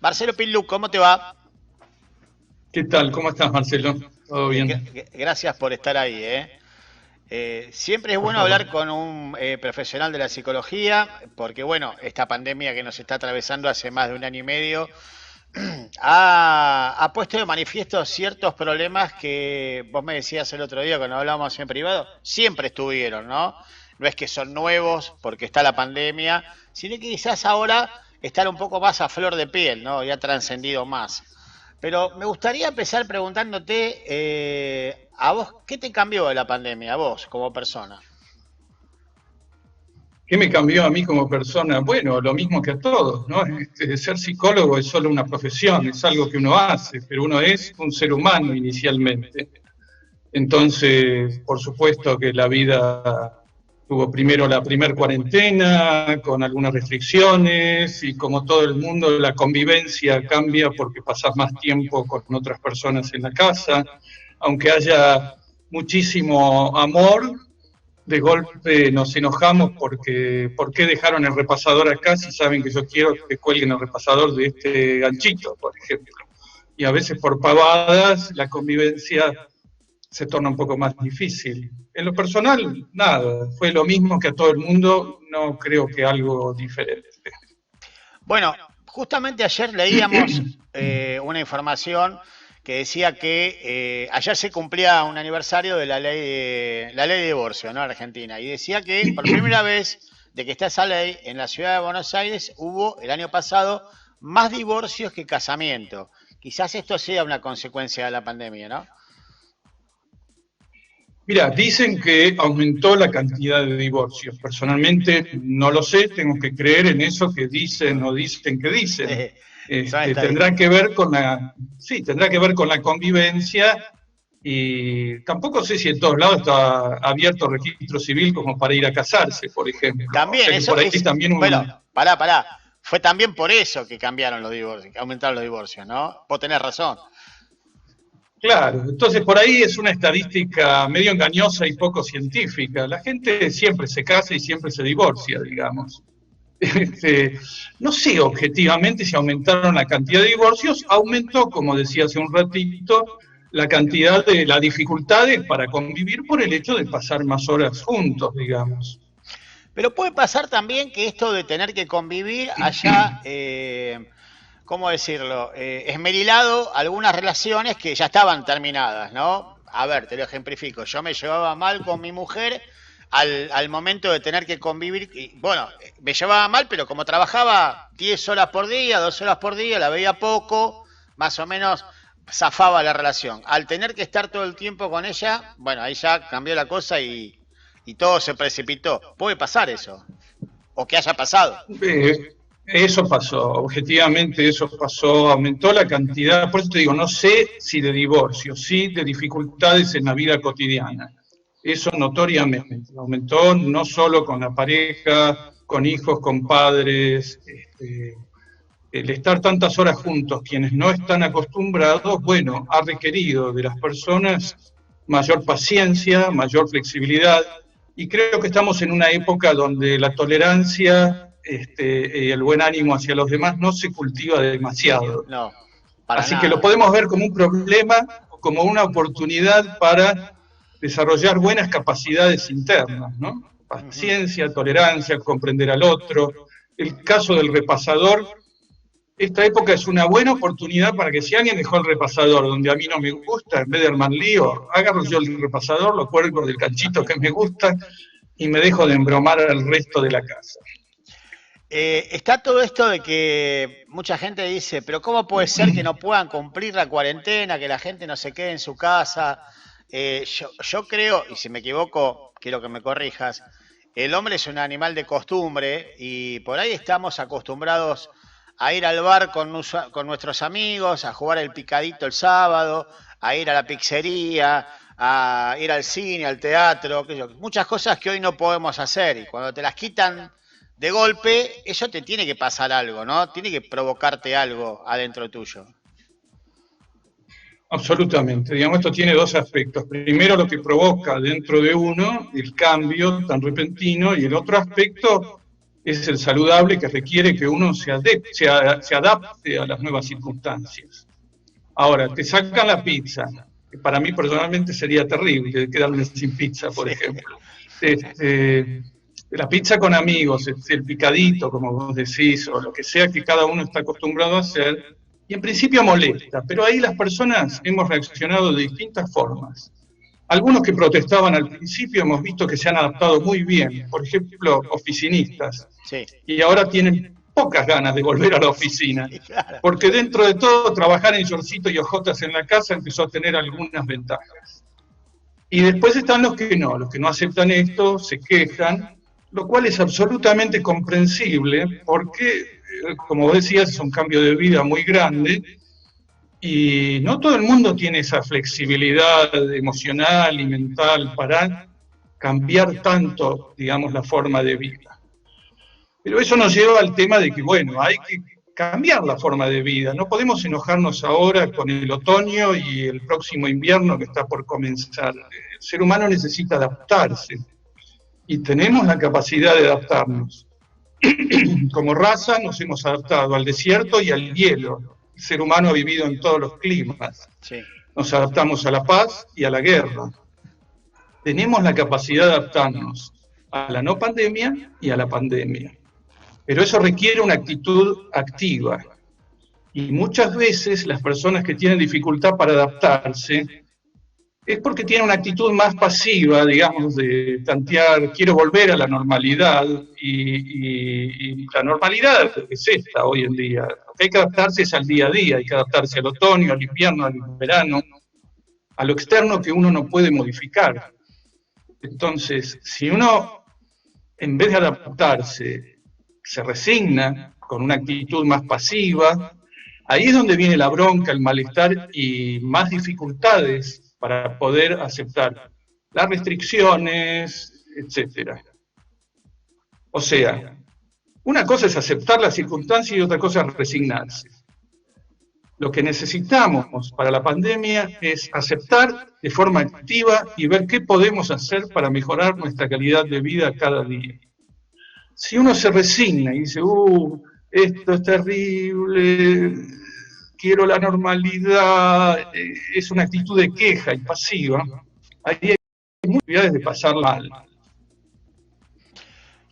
Marcelo Pillu, ¿cómo te va? ¿Qué tal? ¿Cómo estás, Marcelo? ¿Todo bien? Gracias por estar ahí, ¿eh? Siempre es Por bueno favor. hablar con un profesional de la psicología, porque bueno, esta pandemia que nos está atravesando hace más de un año y medio ha puesto de manifiesto ciertos problemas que vos me decías el otro día cuando hablábamos en privado, siempre estuvieron, ¿no? No es que son nuevos porque está la pandemia, sino que quizás ahora están un poco más a flor de piel, ¿no? Y ha trascendido más. Pero me gustaría empezar preguntándote, a vos, ¿qué te cambió de la pandemia, a vos como persona? ¿Qué me cambió a mí como persona? Bueno, lo mismo que a todos, ¿no? Ser psicólogo es solo una profesión, es algo que uno hace, pero uno es un ser humano inicialmente. Entonces, por supuesto que la vida tuvo primero la primer cuarentena, con algunas restricciones, y como todo el mundo, la convivencia cambia porque pasás más tiempo con otras personas en la casa, aunque haya muchísimo amor. De golpe nos enojamos porque ¿por qué dejaron el repasador acá si saben que yo quiero que cuelguen el repasador de este ganchito, por ejemplo? Y a veces por pavadas la convivencia se torna un poco más difícil. En lo personal, nada, fue lo mismo que a todo el mundo, no creo que algo diferente. Bueno, justamente ayer leíamos una información que decía que ayer se cumplía un aniversario de la ley de divorcio, ¿no? En Argentina. Y decía que por primera vez de que está esa ley en la ciudad de Buenos Aires hubo el año pasado más divorcios que casamientos. Quizás esto sea una consecuencia de la pandemia, ¿no? Mira, dicen que aumentó la cantidad de divorcios. Personalmente no lo sé, tengo que creer en eso que dicen o dicen que dicen. Son Tendrá estadísticas. que ver con sí, tendrá que ver con la convivencia y tampoco sé si en todos lados está abierto registro civil como para ir a casarse, por ejemplo. O También, sea que eso por ahí es. también Bueno, pará. Fue también por eso que cambiaron los divorcios, que aumentaron los divorcios, ¿no? Vos tenés razón. claro, entonces por ahí es una estadística medio engañosa y poco científica. La gente siempre se casa y siempre se divorcia, digamos. Este, no sé objetivamente si aumentaron la cantidad de divorcios, aumentó, como decía hace un ratito, la cantidad de las dificultades para convivir por el hecho de pasar más horas juntos, digamos. Pero puede pasar también que esto de tener que convivir haya, ¿cómo decirlo? Esmerilado algunas relaciones que ya estaban terminadas, ¿no? A ver, te lo ejemplifico. Yo me llevaba mal con mi mujer al momento de tener que convivir. Y, bueno, me llevaba mal, pero como trabajaba 10 horas por día, 12 horas por día, la veía poco, más o menos zafaba la relación. Al tener que estar todo el tiempo con ella, bueno, ahí ya cambió la cosa y todo se precipitó. Puede pasar eso, o que haya pasado. Eso pasó, objetivamente eso pasó, aumentó la cantidad, por eso te digo, no sé si de divorcio, sí de dificultades en la vida cotidiana. Eso notoriamente aumentó no solo con la pareja, con hijos, con padres, el estar tantas horas juntos, quienes no están acostumbrados, bueno, ha requerido de las personas mayor paciencia, mayor flexibilidad, y creo que estamos en una época donde la tolerancia y el buen ánimo hacia los demás no se cultiva demasiado. No, para Así que lo nada. podemos ver como un problema o como una oportunidad para desarrollar buenas capacidades internas, ¿no? Ujú. Paciencia, tolerancia, comprender al otro. El caso del repasador, esta época es una buena oportunidad para que si alguien dejó el repasador donde a mí no me gusta, en vez de armar lío, agarro yo el repasador, lo cuelgo del canchito que me gusta y me dejo de embromar al resto de la casa. Está todo esto de que mucha gente dice, pero ¿cómo puede ser que no puedan cumplir la cuarentena, que la gente no se quede en su casa? Yo creo, y si me equivoco, quiero que me corrijas, el hombre es un animal de costumbre y por ahí estamos acostumbrados a ir al bar con nuestros amigos, a jugar el picadito el sábado, a ir a la pizzería, a ir al cine, al teatro, muchas cosas que hoy no podemos hacer y cuando te las quitan de golpe, eso te tiene que pasar algo, ¿no? Tiene que provocarte algo adentro tuyo. Absolutamente. Digamos, esto tiene dos aspectos. Primero, lo que provoca dentro de uno el cambio tan repentino, y el otro aspecto es el saludable, que requiere que uno se adapte a las nuevas circunstancias. Ahora, te sacan la pizza, que para mí personalmente sería terrible quedarme sin pizza, por ejemplo. La pizza con amigos, el picadito, como vos decís, o lo que sea que cada uno está acostumbrado a hacer, y en principio molesta, pero ahí las personas hemos reaccionado de distintas formas. Algunos que protestaban al principio hemos visto que se han adaptado muy bien, por ejemplo, oficinistas, Sí. y ahora tienen pocas ganas de volver a la oficina, Sí, claro. porque dentro de todo trabajar en shortcito y ojotas en la casa empezó a tener algunas ventajas. Y después están los que no aceptan esto, se quejan, lo cual es absolutamente comprensible porque, como vos decías, es un cambio de vida muy grande y no todo el mundo tiene esa flexibilidad emocional y mental para cambiar tanto, digamos, la forma de vida. Pero eso nos lleva al tema de que, bueno, hay que cambiar la forma de vida. No podemos enojarnos ahora con el otoño y el próximo invierno que está por comenzar. El ser humano necesita adaptarse y tenemos la capacidad de adaptarnos. Como raza nos hemos adaptado al desierto y al hielo. El ser humano ha vivido en todos los climas. Sí. Nos adaptamos a la paz y a la guerra. Tenemos la capacidad de adaptarnos a la no pandemia y a la pandemia. Pero eso requiere una actitud activa. Y muchas veces las personas que tienen dificultad para adaptarse es porque tienen una actitud más pasiva, digamos, de tantear, quiero volver a la normalidad, y la normalidad es esta hoy en día. Lo que hay que adaptarse es al día a día, hay que adaptarse al otoño, al invierno, al verano, a lo externo que uno no puede modificar. Entonces, si uno, en vez de adaptarse, se resigna con una actitud más pasiva, ahí es donde viene la bronca, el malestar y más dificultades para poder aceptar las restricciones, etc. O sea, una cosa es aceptar las circunstancias y otra cosa es resignarse. Lo que necesitamos para la pandemia es aceptar de forma activa y ver qué podemos hacer para mejorar nuestra calidad de vida cada día. Si uno se resigna y dice, esto es terrible, quiero la normalidad, es una actitud de queja y pasiva, ahí hay muchas posibilidades de pasar mal.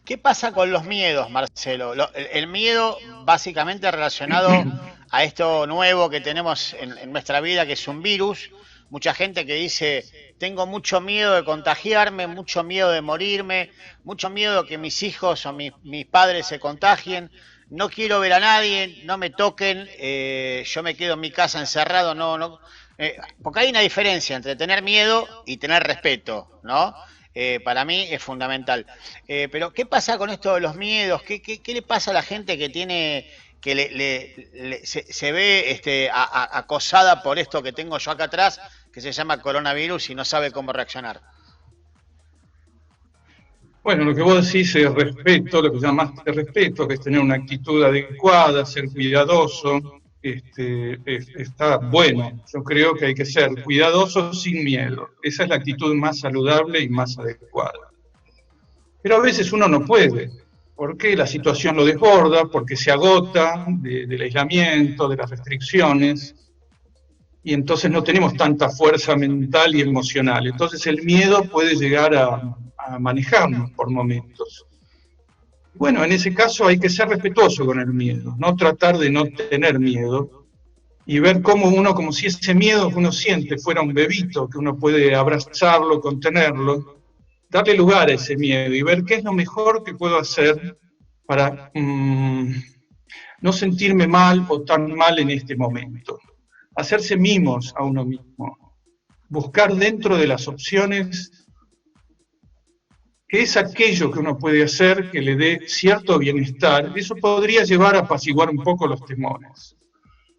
¿Qué pasa con los miedos, Marcelo? El miedo básicamente relacionado a esto nuevo que tenemos en nuestra vida, que es un virus. Mucha gente que dice, tengo mucho miedo de contagiarme, mucho miedo de morirme, mucho miedo de que mis hijos o mis padres se contagien. No quiero ver a nadie, no me toquen, yo me quedo en mi casa encerrado, porque hay una diferencia entre tener miedo y tener respeto, ¿no? Para mí es fundamental. Pero, ¿qué pasa con esto de los miedos? ¿Qué le pasa a la gente que tiene, que se ve acosada por esto que tengo yo acá atrás, que se llama coronavirus y no sabe cómo reaccionar? Bueno, lo que vos decís es respeto, lo que llamaste respeto, que es tener una actitud adecuada, ser cuidadoso, está bueno. Yo creo que hay que ser cuidadoso sin miedo. Esa es la actitud más saludable y más adecuada. Pero a veces uno no puede, porque la situación lo desborda, porque se agota del aislamiento, de las restricciones, y entonces no tenemos tanta fuerza mental y emocional. Entonces el miedo puede llegar a manejarnos por momentos. Bueno, en ese caso hay que ser respetuoso con el miedo, no tratar de no tener miedo y ver cómo uno, como si ese miedo que uno siente fuera un bebito, que uno puede abrazarlo, contenerlo, darle lugar a ese miedo y ver qué es lo mejor que puedo hacer para no sentirme mal o tan mal en este momento. Hacerse mimos a uno mismo, buscar dentro de las opciones que es aquello que uno puede hacer que le dé cierto bienestar. Eso podría llevar a apaciguar un poco los temores.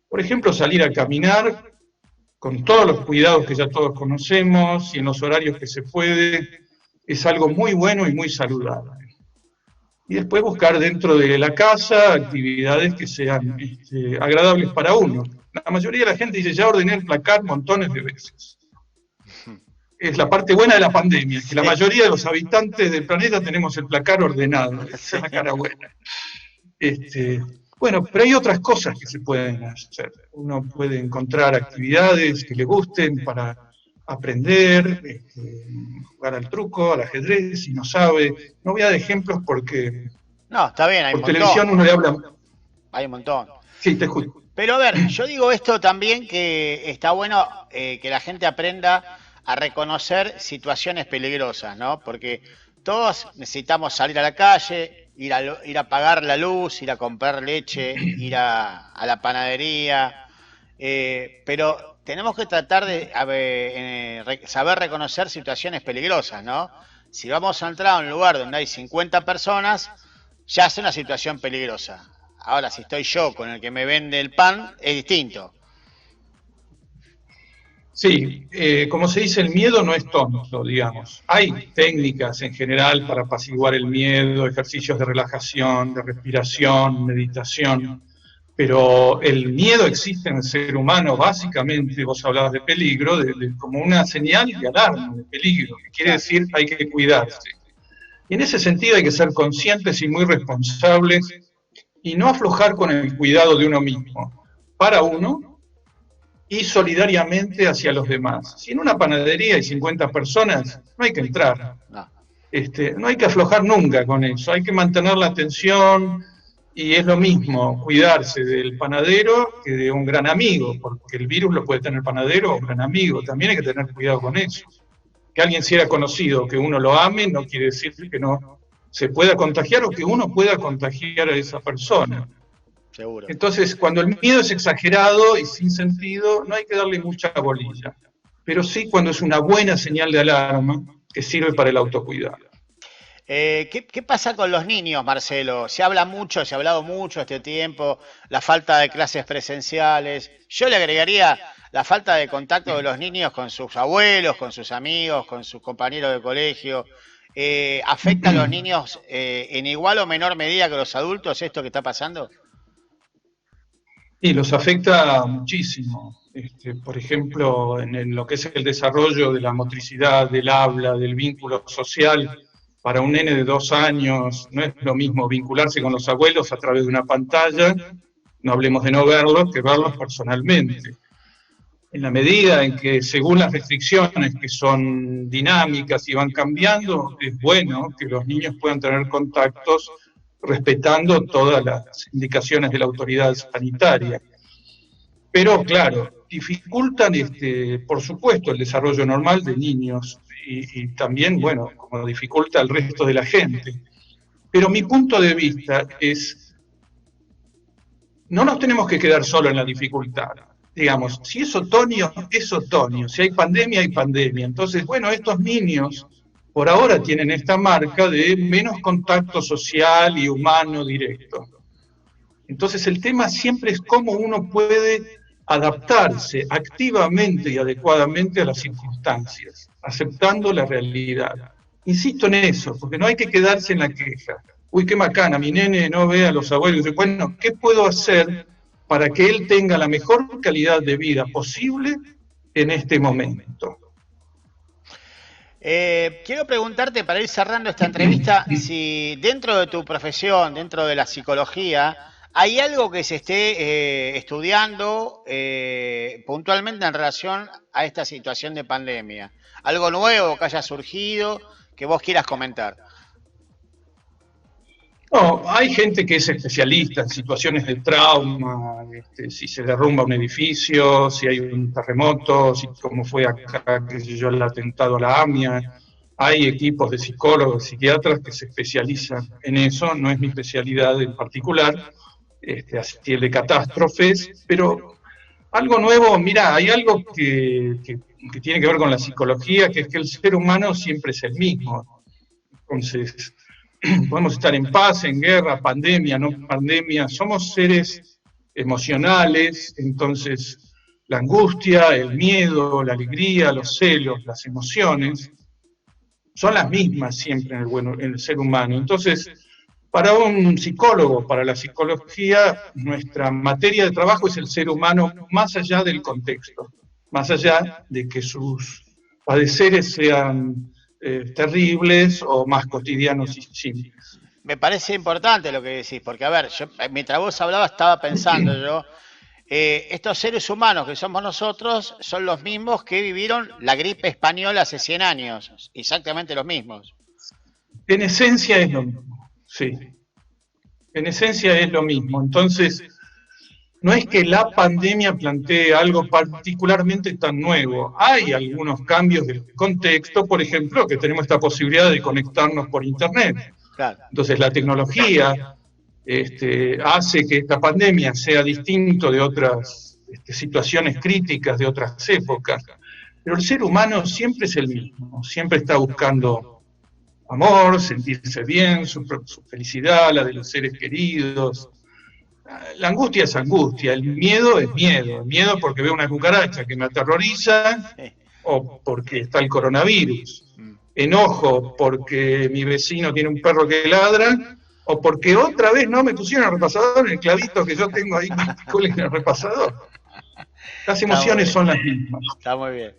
Por ejemplo, salir a caminar con todos los cuidados que ya todos conocemos y en los horarios que se puede, es algo muy bueno y muy saludable. Y después buscar dentro de la casa actividades que sean agradables para uno. La mayoría de la gente dice, ya ordené el placar montones de veces. es la parte buena de la pandemia, que la Sí, mayoría de los habitantes del planeta tenemos el placar ordenado, esa es sí. la cara buena. Bueno, pero hay otras cosas que se pueden hacer. Uno puede encontrar actividades que le gusten para aprender, jugar al truco, al ajedrez, si no sabe. No voy a dar ejemplos porque No, está bien, hay un por montón. televisión uno le habla. Hay un montón. Sí, te escucho. Pero a ver, yo digo esto también que está bueno que la gente aprenda a reconocer situaciones peligrosas, ¿no? Porque todos necesitamos salir a la calle, ir a pagar la luz, ir a comprar leche, a la panadería, pero tenemos que tratar de saber reconocer situaciones peligrosas, ¿no? Si vamos a entrar a un lugar donde hay 50 personas, ya es una situación peligrosa. Ahora, si estoy yo con el que me vende el pan, es distinto. Sí, como se dice, el miedo no es tonto, digamos. Hay técnicas en general para apaciguar el miedo, ejercicios de relajación, de respiración, meditación, pero el miedo existe en el ser humano, básicamente, vos hablabas de peligro, como una señal de alarma, de peligro, que quiere Claro. decir hay que cuidarse. Y en ese sentido hay que ser conscientes y muy responsables y no aflojar con el cuidado de uno mismo, para uno y solidariamente hacia los demás. Si en una panadería hay 50 personas, no hay que entrar. No. No hay que aflojar nunca con eso, hay que mantener la atención y es lo mismo cuidarse del panadero que de un gran amigo, porque el virus lo puede tener el panadero o un gran amigo, también hay que tener cuidado con eso. Que alguien sea conocido, que uno lo ame, no quiere decir que no se pueda contagiar o que uno pueda contagiar a esa persona. Seguro. Entonces, cuando el miedo es exagerado y sin sentido, no hay que darle mucha bolilla. Pero sí cuando es una buena señal de alarma que sirve para el autocuidado. ¿Qué pasa con los niños, Marcelo? Se habla mucho, se ha hablado mucho este tiempo, la falta de clases presenciales. Yo le agregaría la falta de contacto de los niños con sus abuelos, con sus amigos, con sus compañeros de colegio. ¿Afecta a los niños en igual o menor medida que los adultos esto que está pasando? Y los afecta muchísimo. Por ejemplo, lo que es el desarrollo de la motricidad, del habla, del vínculo social. Para un nene de 2 años no es lo mismo vincularse con los abuelos a través de una pantalla, no hablemos de no verlos, que verlos personalmente. En la medida en que, según las restricciones que son dinámicas y van cambiando, es bueno que los niños puedan tener contactos respetando todas las indicaciones de la autoridad sanitaria. Pero claro, dificultan, por supuesto, el desarrollo normal de niños y también, bueno, como dificulta al resto de la gente. Pero mi punto de vista es, no nos tenemos que quedar solo en la dificultad. Digamos, si es otoño, es otoño. Si hay pandemia, hay pandemia. Entonces, bueno, estos niños por ahora tienen esta marca de menos contacto social y humano directo. Entonces, el tema siempre es cómo uno puede adaptarse activamente y adecuadamente a las circunstancias, aceptando la realidad. Insisto en eso, porque no hay que quedarse en la queja. Uy, qué macana, mi nene no ve a los abuelos. Bueno, ¿qué puedo hacer para que él tenga la mejor calidad de vida posible en este momento? Quiero preguntarte para ir cerrando esta entrevista si dentro de tu profesión, dentro de la psicología, hay algo que se esté estudiando puntualmente en relación a esta situación de pandemia. Algo nuevo que haya surgido que vos quieras comentar. No, hay gente que es especialista en situaciones de trauma, si se derrumba un edificio, si hay un terremoto, si como fue acá, qué sé yo, el atentado a la AMIA. Hay equipos de psicólogos, psiquiatras que se especializan en eso, no es mi especialidad en particular, así el de catástrofes, pero algo nuevo, mira, hay algo que tiene que ver con la psicología, que es que el ser humano siempre es el mismo. Entonces, podemos estar en paz, en guerra, pandemia, no pandemia, somos seres emocionales, entonces la angustia, el miedo, la alegría, los celos, las emociones, son las mismas siempre en el ser humano. Entonces, para un psicólogo, para la psicología, nuestra materia de trabajo es el ser humano más allá del contexto, más allá de que sus padeceres sean terribles o más cotidianos y simples. Me parece importante lo que decís, porque a ver, yo mientras vos hablabas estaba pensando yo, estos seres humanos que somos nosotros son los mismos que vivieron la gripe española hace 100 años, exactamente los mismos. En esencia es lo mismo, sí. En esencia es lo mismo. Entonces, no es que la pandemia plantee algo particularmente tan nuevo. Hay algunos cambios de contexto, por ejemplo, que tenemos esta posibilidad de conectarnos por Internet. Claro. Entonces, la tecnología hace que esta pandemia sea distinto de otras situaciones críticas de otras épocas. Pero el ser humano siempre es el mismo, siempre está buscando amor, sentirse bien, su felicidad, la de los seres queridos. La angustia es angustia, el miedo es miedo. El miedo porque veo una cucaracha que me aterroriza o porque está el coronavirus. Enojo porque mi vecino tiene un perro que ladra o porque otra vez no me pusieron el repasador en el clavito que yo tengo ahí en el repasador. Las emociones son las mismas. Está muy bien.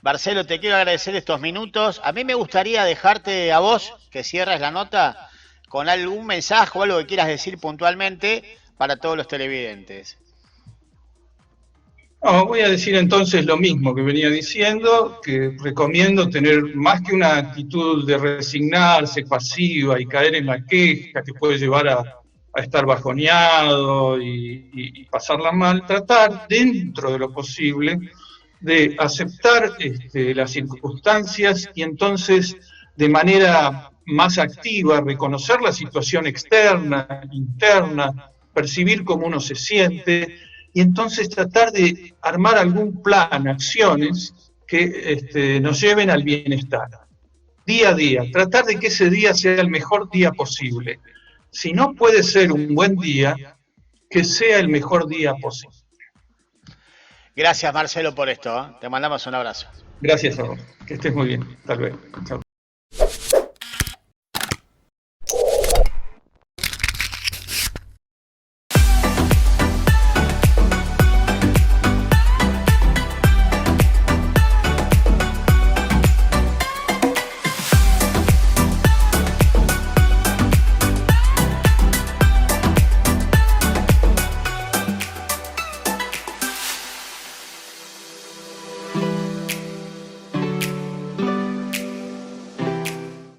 Marcelo, te quiero agradecer estos minutos. A mí me gustaría dejarte a vos, que cierres la nota, con algún mensaje o algo que quieras decir puntualmente para todos los televidentes. No, voy a decir entonces lo mismo que venía diciendo, que recomiendo tener más que una actitud de resignarse, pasiva y caer en la queja que puede llevar a estar bajoneado y pasarla mal, tratar dentro de lo posible de aceptar las circunstancias y entonces de manera más activa reconocer la situación externa, interna, percibir cómo uno se siente y entonces tratar de armar algún plan, acciones que nos lleven al bienestar. Día a día, tratar de que ese día sea el mejor día posible. Si no puede ser un buen día, que sea el mejor día posible. Gracias, Marcelo, por esto. Te mandamos un abrazo. Gracias a vos. Que estés muy bien. Hasta luego. Chao.